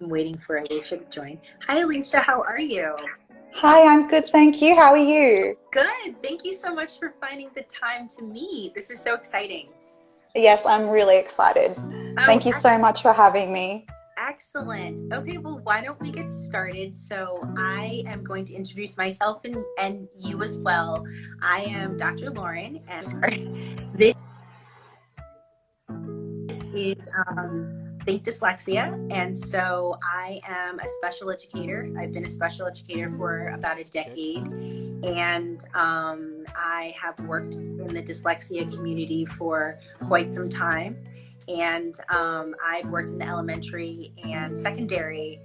I'm waiting for Alyshia to join. Hi, Alyshia. How are you? Hi, I'm good, thank you. How are you? Good. Thank you so much for finding the time to meet. This is so exciting. Yes, I'm really excited. Oh, Thank you so much for having me. excellent. Okay, well, why don't we get started? So I am going to introduce myself and you as well. I am Dr. Lauren, and this is Think Dyslexia. And so I am a special educator. I've been a special educator for about a decade. And I have worked in the dyslexia community for quite some time. And I've worked in the elementary and secondary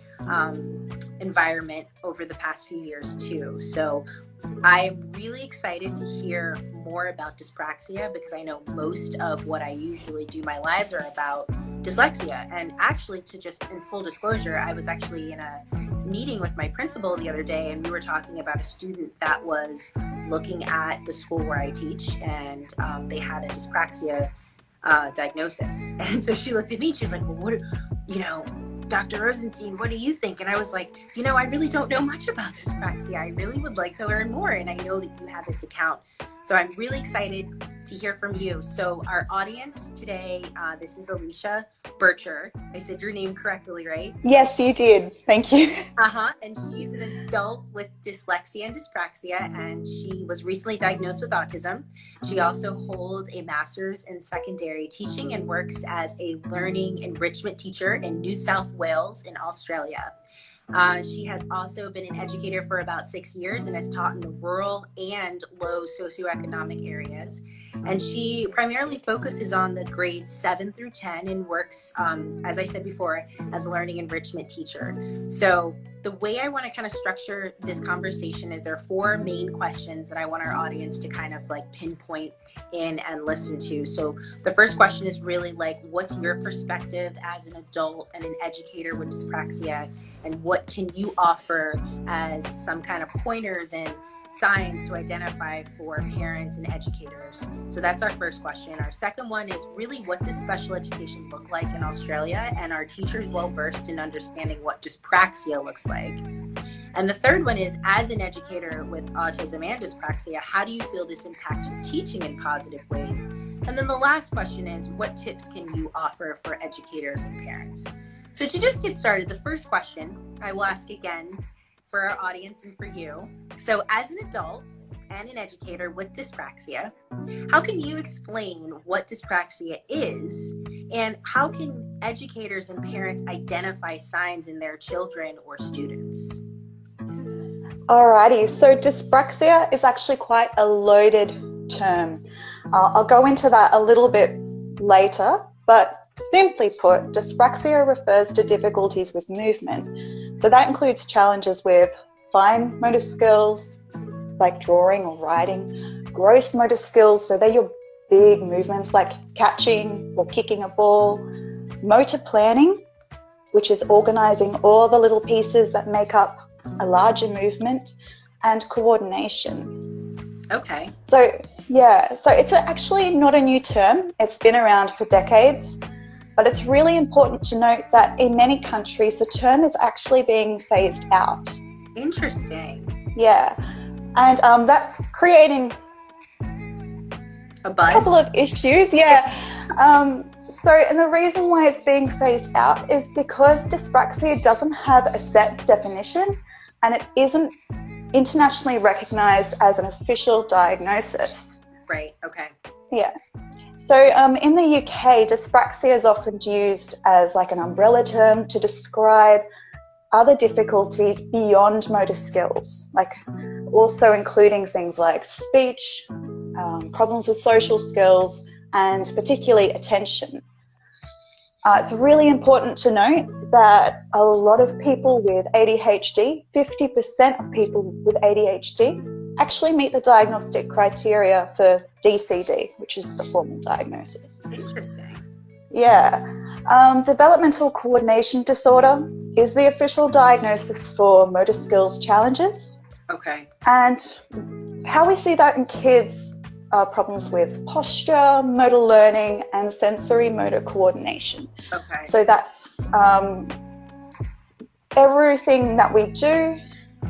environment over the past few years too. So I'm really excited to hear more about dyspraxia because I know most of what I usually do my lives are about dyslexia. And actually, to just in full disclosure, I was actually in a meeting with my principal the other day, and we were talking about a student that was looking at the school where I teach, and they had a dyspraxia diagnosis. And so she looked at me and she was like, well, Dr. Rosenstein, what do you think? And I was like, I really don't know much about dyspraxia. I really would like to learn more. And I know that you have this account. So I'm really excited to hear from you. So our audience today, this is Alyshia Boettcher. I said your name correctly, right? Yes, you did. Thank you. And she's an adult with dyslexia and dyspraxia, and she was recently diagnosed with autism. She also holds a master's in secondary teaching and works as a learning enrichment teacher in New South Wales in Australia. She has also been an educator for about 6 years and has taught in the rural and low socioeconomic areas. And she primarily focuses on the grades 7 through 10 and works, as I said before, as a learning enrichment teacher. So the way I want to kind of structure this conversation is there are 4 main questions that I want our audience to kind of like pinpoint in and listen to. So the first question is really like, what's your perspective as an adult and an educator with dyspraxia? And what can you offer as some kind of pointers and signs to identify for parents and educators? So that's our first question. Our second one is really, what does special education look like in Australia? And are teachers well versed in understanding what dyspraxia looks like? And the third one is, as an educator with autism and dyspraxia, how do you feel this impacts your teaching in positive ways? And then the last question is, what tips can you offer for educators and parents? So to just get started, the first question I will ask again for our audience and for you. So as an adult and an educator with dyspraxia, how can you explain what dyspraxia is, and how can educators and parents identify signs in their children or students? Alrighty, so dyspraxia is actually quite a loaded term. I'll go into that a little bit later, but simply put, dyspraxia refers to difficulties with movement. So that includes challenges with fine motor skills, like drawing or writing, gross motor skills, so they're your big movements like catching or kicking a ball, motor planning, which is organizing all the little pieces that make up a larger movement, and coordination. Okay. So it's actually not a new term. It's been around for decades. But it's really important to note that in many countries, the term is actually being phased out. Interesting. Yeah. And that's creating a buzz. Couple of issues. Yeah. And the reason why it's being phased out is because dyspraxia doesn't have a set definition, and it isn't internationally recognized as an official diagnosis. Right. Okay. Yeah. So in the UK, dyspraxia is often used as like an umbrella term to describe other difficulties beyond motor skills, like also including things like speech, problems with social skills, and particularly attention. It's really important to note that a lot of people with ADHD, 50% of people with ADHD, actually meet the diagnostic criteria for DCD, which is the formal diagnosis. Interesting. Yeah. Developmental coordination disorder is the official diagnosis for motor skills challenges. Okay. And how we see that in kids are problems with posture, motor learning, and sensory motor coordination. Okay. So that's everything that we do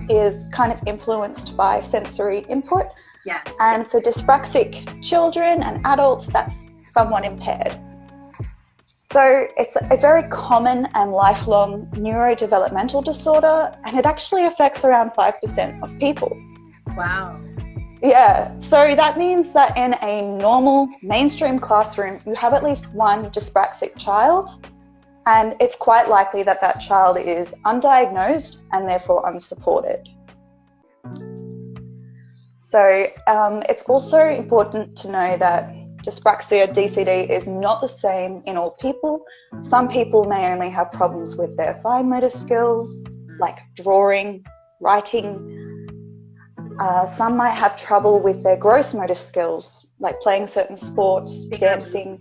is kind of influenced by sensory input. Yes. And for dyspraxic children and adults, that's somewhat impaired. So it's a very common and lifelong neurodevelopmental disorder, and it actually affects around 5% of people. Wow. Yeah, so that means that in a normal mainstream classroom, you have at least one dyspraxic child, and it's quite likely that that child is undiagnosed and therefore unsupported. So it's also important to know that dyspraxia, DCD, is not the same in all people. Some people may only have problems with their fine motor skills, like drawing, writing. Some might have trouble with their gross motor skills, like playing certain sports, dancing.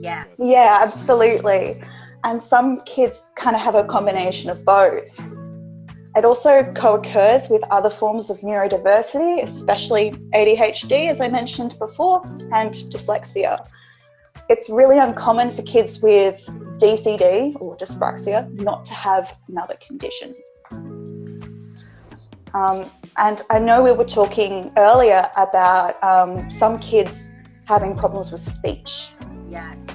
Yes. Yeah, absolutely. And some kids kind of have a combination of both. It also co-occurs with other forms of neurodiversity, especially ADHD, as I mentioned before, and dyslexia. It's really uncommon for kids with DCD or dyspraxia not to have another condition. And I know we were talking earlier about some kids having problems with speech. Yes.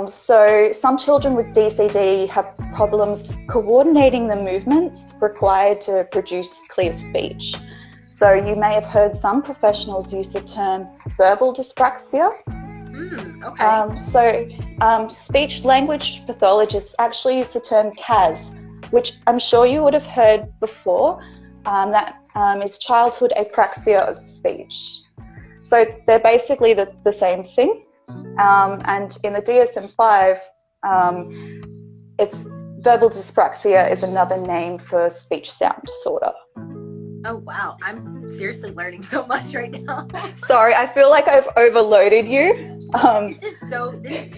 So some children with DCD have problems coordinating the movements required to produce clear speech. So you may have heard some professionals use the term verbal dyspraxia. Okay. Speech language pathologists actually use the term CAS, which I'm sure you would have heard before. That is childhood apraxia of speech. So they're basically the same thing. And in the DSM-5, it's verbal dyspraxia is another name for speech sound disorder. Oh, wow. I'm seriously learning so much right now. Sorry, I feel like I've overloaded you. This is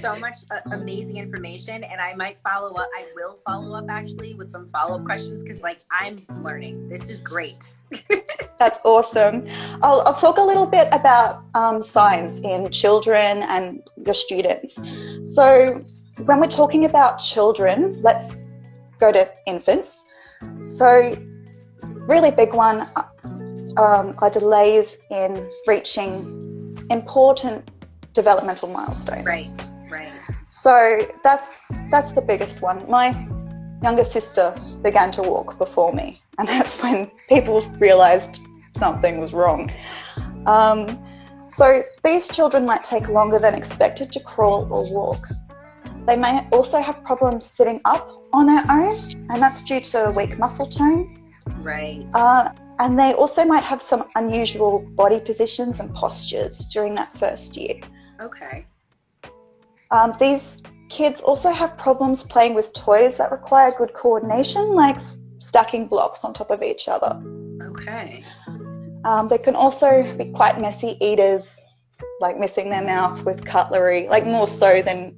so much amazing information, and I will follow up actually with some follow-up questions, because I'm learning. This is great. That's awesome. I'll talk a little bit about signs in children and your students. So when we're talking about children, let's go to infants. So really big one are delays in reaching important developmental milestones. Right. So that's the biggest one. My younger sister began to walk before me, and that's when people realized something was wrong. So these children might take longer than expected to crawl or walk. They may also have problems sitting up on their own, and that's due to weak muscle tone. Right. And they also might have some unusual body positions and postures during that first year. Okay. These kids also have problems playing with toys that require good coordination, like stacking blocks on top of each other. Okay. They can also be quite messy eaters, like missing their mouths with cutlery, like more so than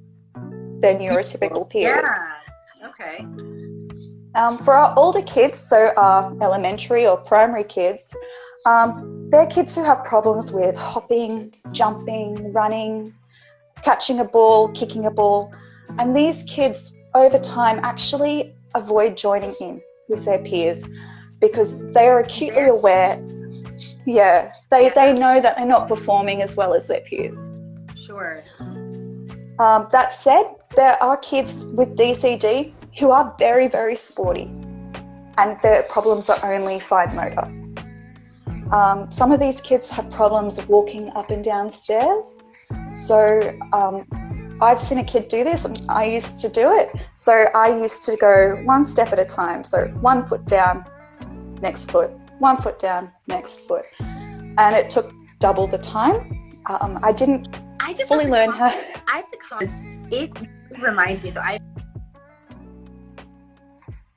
their neurotypical peers. Yeah. Okay. For our older kids, so our elementary or primary kids, they're kids who have problems with hopping, jumping, running, catching a ball, kicking a ball. And these kids over time actually avoid joining in with their peers because they are acutely aware. Yeah, they know that they're not performing as well as their peers. Sure. That said, there are kids with DCD who are very, very sporty, and their problems are only fine motor. Some of these kids have problems walking up and down stairs. So I've seen a kid do this, and I used to do it. So I used to go one step at a time. So 1 foot down, next foot, 1 foot down, next foot. And it took double the time. I just fully learn how. I have to comment. It reminds me. So I have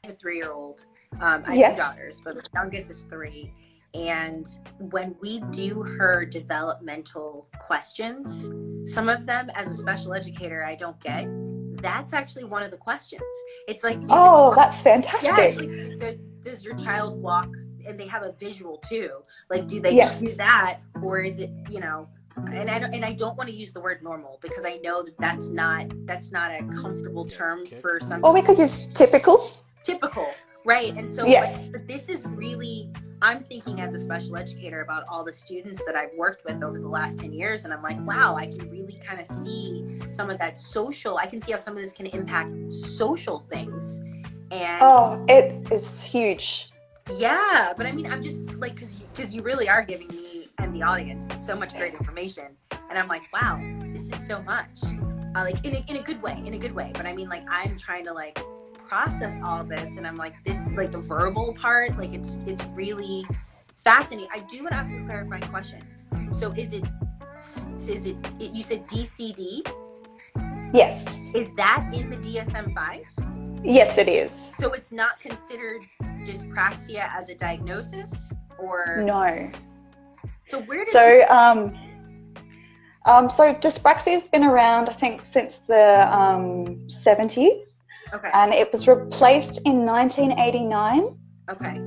a 3-year-old. I have 2 daughters, but my youngest is 3. And when we do her developmental questions, some of them as a special educator I don't get. That's actually one of the questions. It's like, that's fantastic. Yeah, it's like, does your child walk? And they have a visual too. Like, do they do that, or is it, And I don't want to use the word normal, because I know that's not a comfortable term for some. Or we could use typical. Typical. Right. And so Yes. but this is really, I'm thinking as a special educator about all the students that I've worked with over the last 10 years. And I'm like, wow, I can really kind of see some of that social, I can see how some of this can impact social things. And oh, it is huge. yeah, but I mean, I'm just like, because you really are giving me and the audience so much great information. And I'm like, wow, this is so much. Like in a good way. But I mean, like, I'm trying to like process all this, and I'm like, this, like the verbal part, like it's really fascinating. I do want to ask a clarifying question. So is it you said DCD? Yes. Is that in the DSM-5? Yes, it is. So it's not considered dyspraxia as a diagnosis, or no? So where did so dyspraxia has been around, I think, since the 70s. Okay. And it was replaced in 1989. Okay.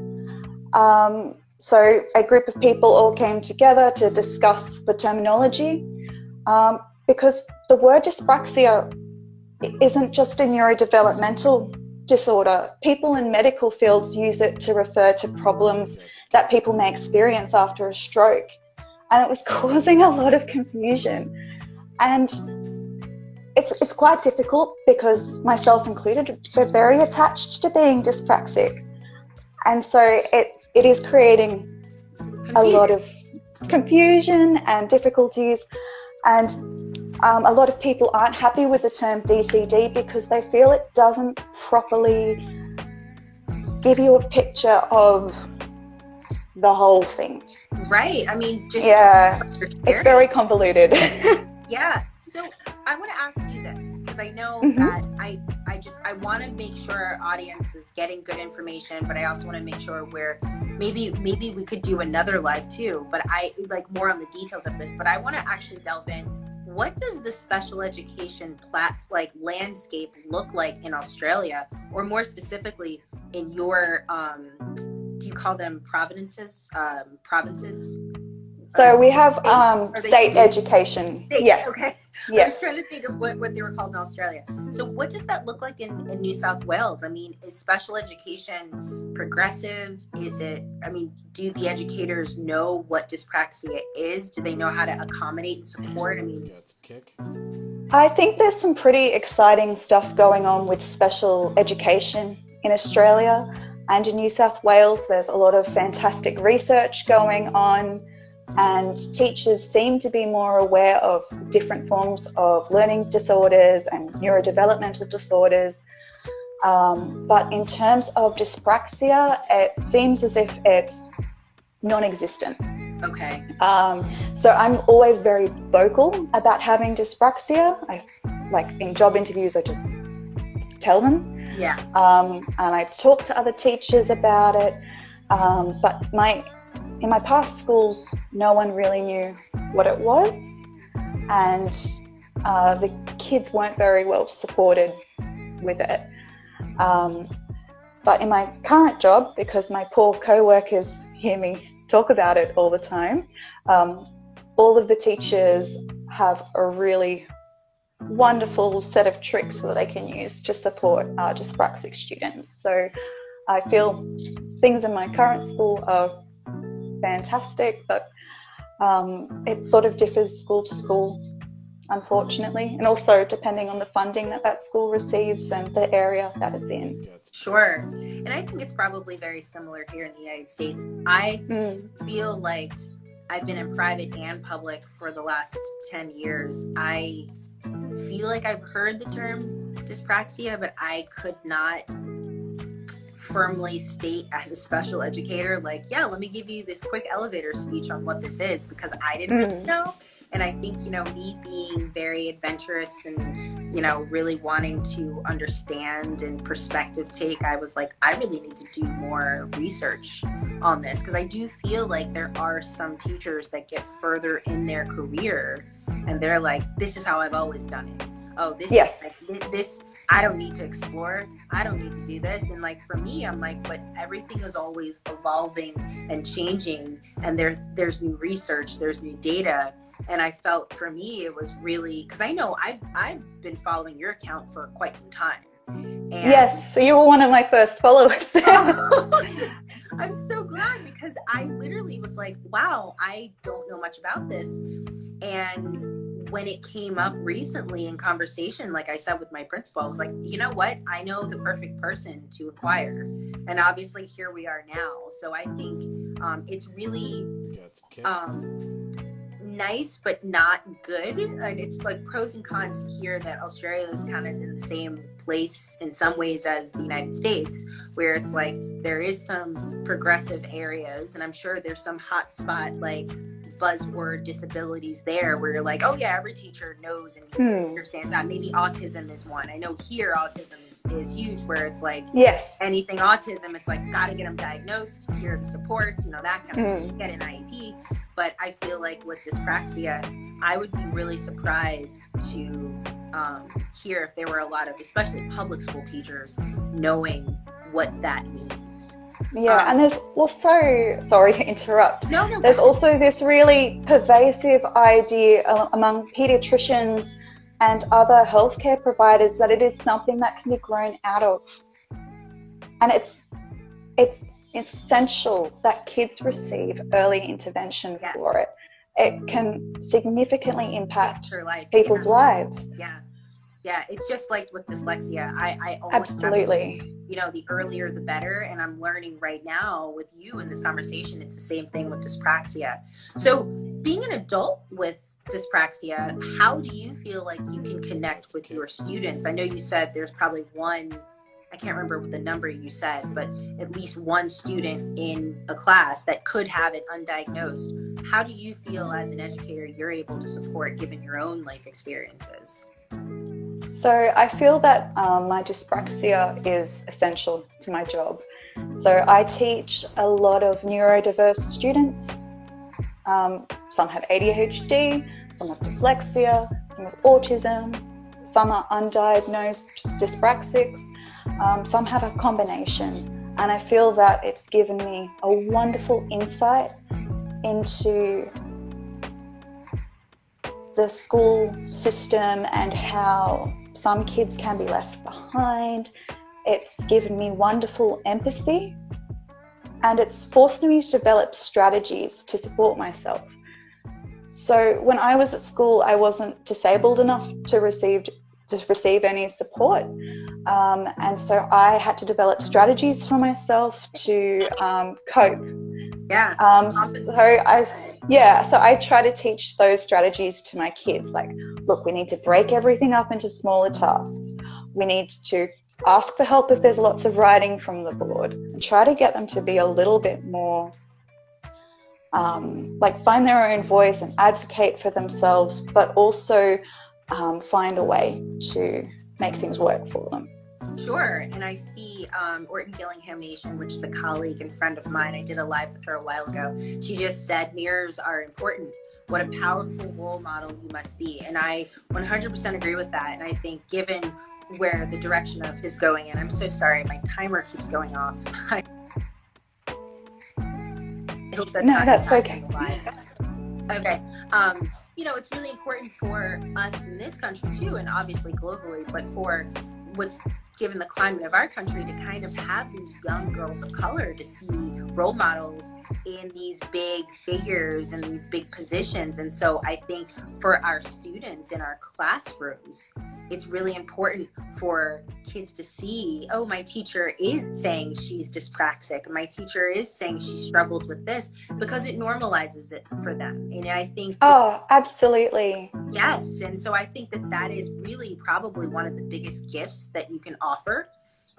So a group of people all came together to discuss the terminology, because the word dyspraxia isn't just a neurodevelopmental disorder. People in medical fields use it to refer to problems that people may experience after a stroke. And it was causing a lot of confusion. And it's quite difficult because, myself included, we're very attached to being dyspraxic. And so it is creating a lot of confusion and difficulties. And a lot of people aren't happy with the term DCD because they feel it doesn't properly give you a picture of the whole thing. Right. I mean, just it's very convoluted. Yeah. So I want to ask you this, because I know that I want to make sure our audience is getting good information, but I also want to make sure maybe we could do another live too, but I like more on the details of this, but I want to actually delve in. What does the special education landscape look like in Australia, or more specifically in your, do you call them provinces? So we have state education. States, yeah. Okay. Yes. I was trying to think of what they were called in Australia. So what does that look like in New South Wales? I mean, is special education progressive? Do the educators know what dyspraxia is? Do they know how to accommodate and support? I mean, I think there's some pretty exciting stuff going on with special education in Australia and in New South Wales. There's a lot of fantastic research going on, and teachers seem to be more aware of different forms of learning disorders and neurodevelopmental disorders. But in terms of dyspraxia, it seems as if it's non-existent. Okay. So I'm always very vocal about having dyspraxia. In job interviews, I just tell them. Yeah. And I talk to other teachers about it. But in my past schools, no one really knew what it was, and the kids weren't very well supported with it. But in my current job, because my poor co-workers hear me talk about it all the time, all of the teachers have a really wonderful set of tricks that they can use to support dyspraxic students. So I feel things in my current school are fantastic, but it sort of differs school to school, unfortunately, and also depending on the funding that school receives and the area that it's in. Sure. And I think it's probably very similar here in the United States. I feel like I've been in private and public for the last 10 years. I feel like I've heard the term dyspraxia, but I could not firmly state as a special educator, like, yeah, let me give you this quick elevator speech on what this is, because I didn't really know. And I think, me being very adventurous and, really wanting to understand and perspective take, I was like, I really need to do more research on this, because I do feel like there are some teachers that get further in their career and they're like, this is how I've always done it. Oh, this is like this. I don't need to explore. I don't need to do this. And like, for me, I'm like, but everything is always evolving and changing. And there's new research, there's new data. And I felt, for me, it was really, because I know I've been following your account for quite some time. And yes, so you were one of my first followers. I'm so glad, because I literally was like, wow, I don't know much about this. And when it came up recently in conversation, like I said with my principal, I was like, you know what? I know the perfect person to inquire. And obviously here we are now. So I think it's really nice, but not good. And it's like pros and cons to hear that Australia is kind of in the same place in some ways as the United States, where it's like there is some progressive areas, and I'm sure there's some hotspot like buzzword disabilities there where you're like, oh yeah, every teacher knows and understands that. Maybe autism is one. I know here autism is huge, where it's like, yes, anything autism, it's like, gotta get them diagnosed, here are the supports, you know, that kind of thing, get an IEP. But I feel like with dyspraxia, I would be really surprised to hear if there were a lot of, especially public school teachers, knowing what that means. Yeah, and there's also, sorry to interrupt, no, there's also this really pervasive idea among pediatricians and other healthcare providers that it is something that can be grown out of. And it's essential that kids receive early intervention for it. It can significantly impact people's lives. Yeah, it's just like with dyslexia. I always absolutely have, you know, the earlier the better. And I'm learning right now with you in this conversation, it's the same thing with dyspraxia. So being an adult with dyspraxia, how do you feel like you can connect with your students? I know you said there's probably one, I can't remember what the number you said, but at least one student in a class that could have it undiagnosed. How do you feel as an educator you're able to support given your own life experiences? So I feel that my dyspraxia is essential to my job. So I teach a lot of neurodiverse students. Some have ADHD, some have dyslexia, some have autism, some are undiagnosed dyspraxics, some have a combination. And I feel that it's given me a wonderful insight into the school system and how some kids can be left behind. It's given me wonderful empathy, and it's forced me to develop strategies to support myself. So when I was at school, I wasn't disabled enough to receive any support. And so I had to develop strategies for myself to cope. So I try to teach those strategies to my kids. Like, look, we need to break everything up into smaller tasks. We need to ask for help if there's lots of writing from the board, and try to get them to be a little bit more find their own voice and advocate for themselves, but also find a way to make things work for them. Sure. And I see Orton Gillingham Nation, which is a colleague and friend of mine. I did a live with her a while ago. She just said mirrors are important. What a powerful role model you must be. And I 100% agree with that. And I think given where the direction of his going, and I'm so sorry, my timer keeps going off. I hope that's that's okay. Okay. You know, it's really important for us in this country too, and obviously globally, but for what's given the climate of our country to kind of have these young girls of color to see role models in these big figures and these big positions. And so I think for our students in our classrooms, it's really important for kids to see, oh, my teacher is saying she's dyspraxic. My teacher is saying she struggles with this, because it normalizes it for them. And I think... Oh, absolutely. Yes. And so I think that that is really probably one of the biggest gifts that you can offer,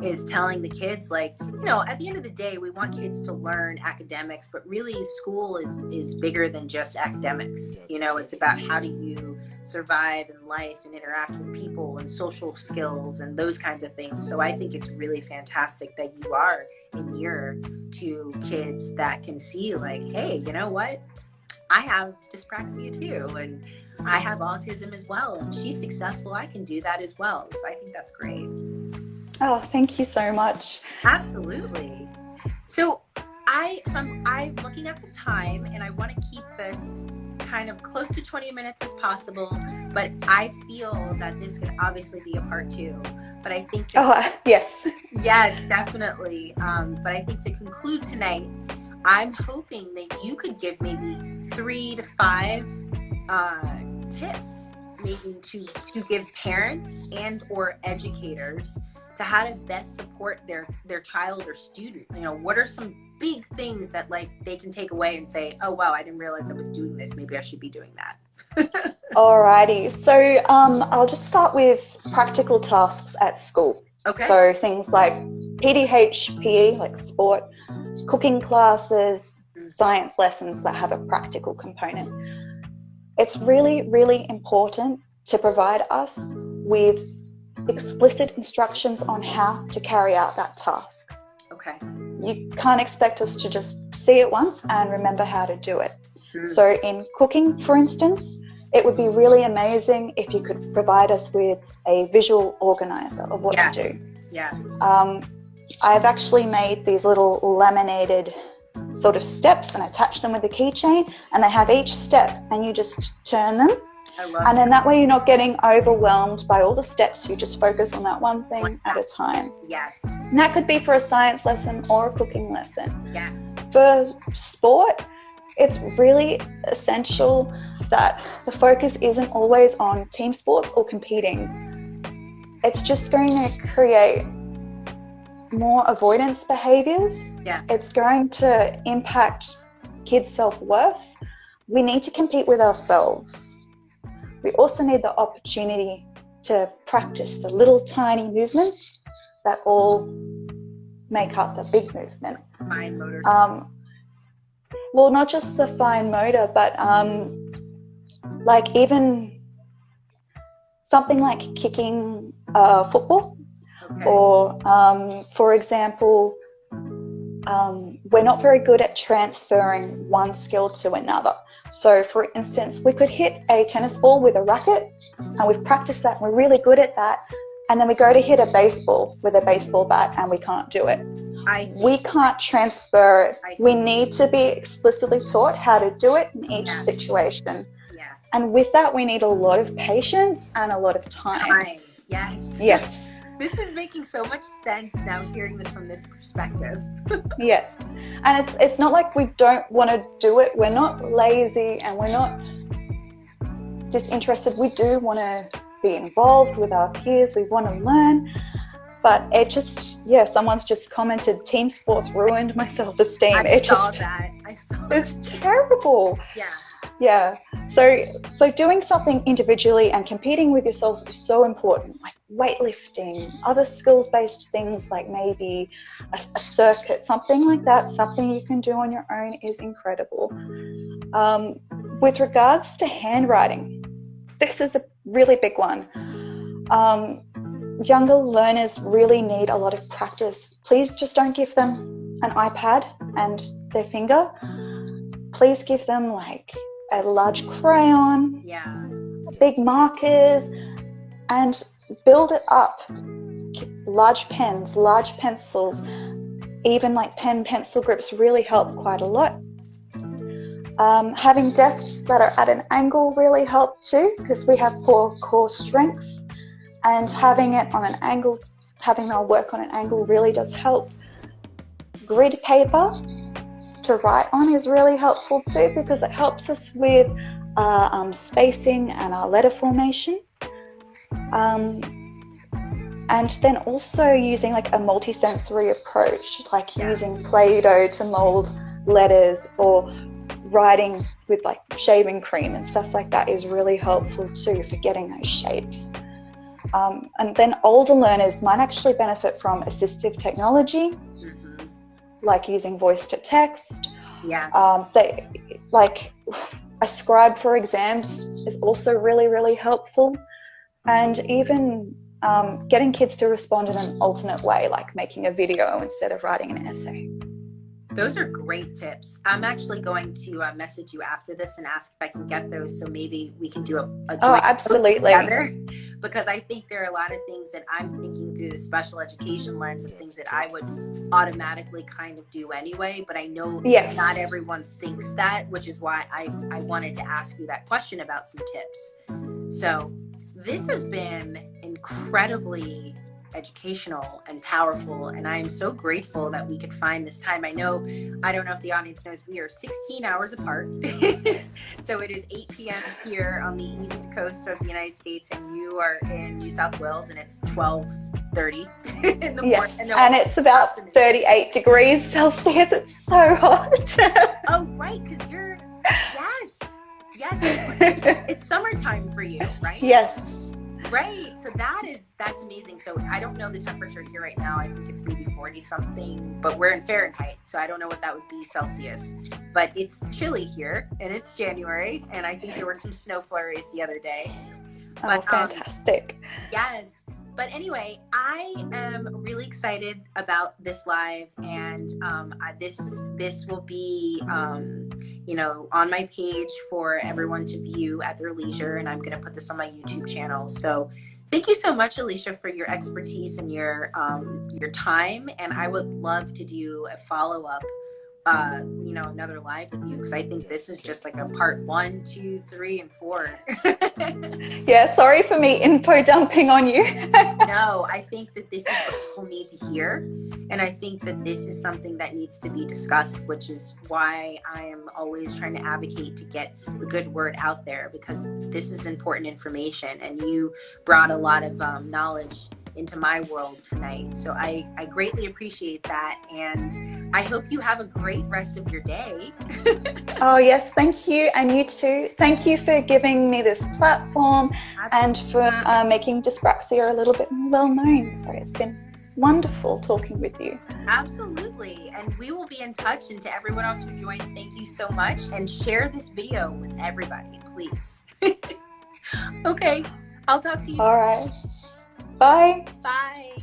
is telling the kids, like, you know, at the end of the day, we want kids to learn academics, but really school is bigger than just academics. You know, it's about how do you survive in life and interact with people and social skills and those kinds of things. So I think it's really fantastic that you are a mirror to kids that can see, like, hey, you know what? I have dyspraxia too, and I have autism as well, and she's successful. I can do that as well. So I think that's great. Oh, thank you so much. Absolutely. So I'm looking at the time, and I want to keep this kind of close to 20 minutes as possible, but I feel that this could obviously be a part 2. But I think yes. Yes, definitely. But I think to conclude tonight, I'm hoping that you could give maybe 3 to 5 tips, maybe to give parents and or educators to how to best support their child or student. You know, what are some big things that like they can take away and say, oh wow, I didn't realize I was doing this. Maybe I should be doing that. Alrighty. So I'll just start with practical tasks at school. Okay. So things like PDH, PE, like sport, cooking classes, science lessons that have a practical component. It's really, really important to provide us with explicit instructions on how to carry out that task. Okay. You can't expect us to just see it once and remember how to do it. So in cooking, for instance, it would be really amazing if you could provide us with a visual organizer of what to do. Yes. I've actually made these little laminated sort of steps and attach them with a keychain, and they have each step, and you just turn them. And then that way you're not getting overwhelmed by all the steps. You just focus on that one thing at a time. Yes. And that could be for a science lesson or a cooking lesson. Yes. For sport, it's really essential that the focus isn't always on team sports or competing. It's just going to create more avoidance behaviors. Yes. It's going to impact kids' self-worth. We need to compete with ourselves. We also need the opportunity to practice the little tiny movements that all make up the big movement. Fine motor. Well, not just the fine motor, but like even something like kicking a football. Okay. Or, for example, we're not very good at transferring one skill to another. So, for instance, we could hit a tennis ball with a racket, and we've practiced that, and we're really good at that, and then we go to hit a baseball with a baseball bat, and we can't do it. We can't transfer it. We need to be explicitly taught how to do it in each situation. Yes. And with that, we need a lot of patience and a lot of time. Yes. Yes. This is making so much sense now, hearing this from this perspective. Yes. And it's not like we don't want to do it. We're not lazy and we're not disinterested. We do want to be involved with our peers. We want to learn. But it just, someone's just commented, team sports ruined my self-esteem. I saw that. It's terrible. Yeah. Yeah. So doing something individually and competing with yourself is so important, like weightlifting, other skills-based things like maybe a circuit, something like that, something you can do on your own is incredible. With regards to handwriting, this is a really big one. Younger learners really need a lot of practice. Please just don't give them an iPad and their finger. Please give them like a large crayon, big markers, and build it up. Large pens, large pencils, even like pen pencil grips really help quite a lot. Having desks that are at an angle really help too, because we have poor core strength, and having it on an angle, having our work on an angle really does help. Grid paper to write on is really helpful too, because it helps us with spacing and our letter formation. And then also using like a multisensory approach, like using Play-Doh to mold letters, or writing with like shaving cream and stuff like that is really helpful too for getting those shapes. And then older learners might actually benefit from assistive technology, like using voice to text. They like a scribe for exams is also really, really helpful. And even getting kids to respond in an alternate way, like making a video instead of writing an essay. Those are great tips. I'm actually going to message you after this and ask if I can get those, so maybe we can do a joint absolutely post together, because I think there are a lot of things that I'm thinking through the special education lens and things that I would automatically kind of do anyway, but I know not everyone thinks that, which is why I wanted to ask you that question about some tips. So this has been incredibly educational and powerful. And I am so grateful that we could find this time. I don't know if the audience knows, we are 16 hours apart. So it is 8 p.m. here on the East Coast of the United States, and you are in New South Wales, and it's 12:30 in the yes, morning. and it's about 38 degrees Celsius. It's so hot. Oh, right, because you're, yes, it's summertime for you, right? Yes. Right. So that's amazing. So I don't know the temperature here right now. I think it's maybe 40 something, but we're in Fahrenheit. So I don't know what that would be Celsius, but it's chilly here, and it's January. And I think there were some snow flurries the other day. But, oh, fantastic. Yes. But anyway, I am really excited about this live, and this will be, on my page for everyone to view at their leisure, and I'm going to put this on my YouTube channel. So thank you so much, Alyshia, for your expertise and your time, and I would love to do a follow-up, another live with you, because I think this is just like a part 1, 2, 3, and 4. Yeah, sorry for me info dumping on you. No, I think that this is what people need to hear, and I think that this is something that needs to be discussed, which is why I am always trying to advocate to get the good word out there, because this is important information, and you brought a lot of knowledge into my world tonight. So I greatly appreciate that, and I hope you have a great rest of your day. Oh yes, thank you, and you too. Thank you for giving me this platform. Absolutely. And for making dyspraxia a little bit more well known. So it's been wonderful talking with you. Absolutely, and we will be in touch. And to everyone else who joined, thank you so much, and share this video with everybody, please. Okay, I'll talk to you soon. All right. Bye. Bye.